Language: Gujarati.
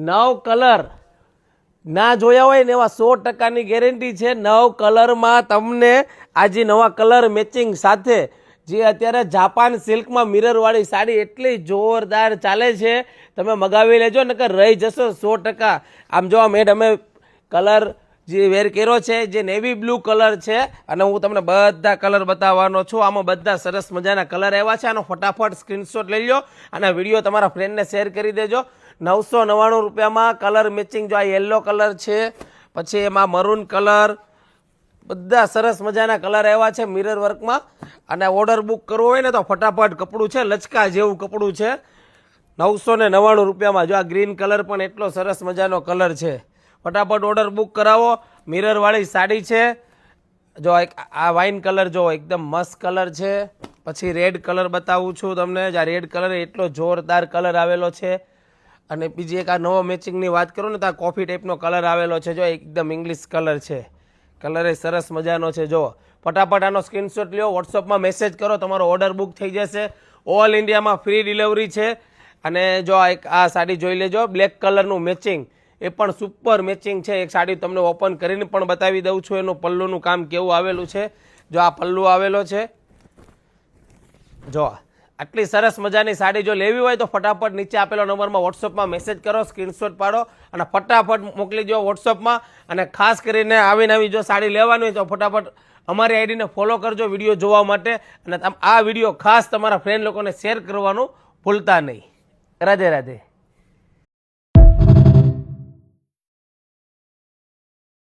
નવ કલર ના જોયા હોય ને એવા 100%ની ગેરંટી છે. નવ કલરમાં તમને આજે નવા કલર મેચિંગ સાથે જે અત્યારે જાપાન સિલ્કમાં મિરરવાળી સાડી એટલી જોરદાર ચાલે છે, તમે મગાવી લેજો નકર રહી જશો 100%. આમ જો મેડ અમે કલર જે વેર કર્યો છે જે નેવી બ્લુ કલર છે અને હું તમને બધા કલર બતાવવાનો છું. આમાં બધા સરસ મજાના કલર આવ્યા છે. આનો ફટાફટ સ્ક્રીનશોટ લઈ લો અને વિડીયો તમારા ફ્રેન્ડને શેર કરી દેજો. 999 રૂપિયામાં કલર મેચિંગ. જો આ યલો કલર છે, પછી એમાં મરૂન કલર, બધા સરસ મજાના કલર આવ્યા છે મિરર વર્કમાં. અને ઓર્ડર બુક કરવો હોય ને તો ફટાફટ કપડું છે, લચકા જેવું કપડું છે. 999 રૂપિયામાં. જો આ ગ્રીન કલર પણ એટલો સરસ મજાનો કલર છે. ફટાફટ ઓર્ડર બુક કરાવો. મિરરવાળી સાડી છે. જો આ વાઇન કલર જો એકદમ મસ્ત કલર છે. પછી રેડ કલર બતાવું છું તમને. આ રેડ કલર એટલો જોરદાર કલર આવેલો છે. અને બીજી એક આ નવો મેચિંગની વાત કરું ને તો આ કોફી ટાઈપનો કલર આવેલો છે. જો એકદમ ઇંગ્લિશ કલર છે. કલર એ સરસ મજાનો છે. જો ફટાફટ આનો સ્ક્રીનશોટ લ્યો, વોટ્સઅપમાં મેસેજ કરો, તમારો ઓર્ડર બુક થઈ જશે. ઓલ ઇન્ડિયામાં ફ્રી ડિલિવરી છે. અને જો આ સાડી જોઈ લેજો, બ્લેક કલરનું મેચિંગ, એ પણ સુપર મેચિંગ છે. એક સાડી તમને ઓપન કરીને પણ બતાવી દઉં છું એનું પલ્લુનું કામ કેવું આવેલું છે. જો આ પલ્લુ આવેલો છે. જો આટલી સરસ મજાની સાડી જો લેવી હોય તો ફટાફટ નીચે આપેલો નંબરમાં વોટ્સઅપમાં મેસેજ કરો, સ્ક્રીનશોટ પાડો અને ફટાફટ મોકલી દો વોટ્સઅપમાં. અને ખાસ કરીને આવી જો સાડી લેવાની હોય તો ફટાફટ અમારી આઈડીને ફોલો કરજો વિડીયો જોવા માટે. અને આ વિડીયો ખાસ તમારા ફ્રેન્ડ લોકોને શેર કરવાનું ભૂલતા નહીં. રાધે રાધે.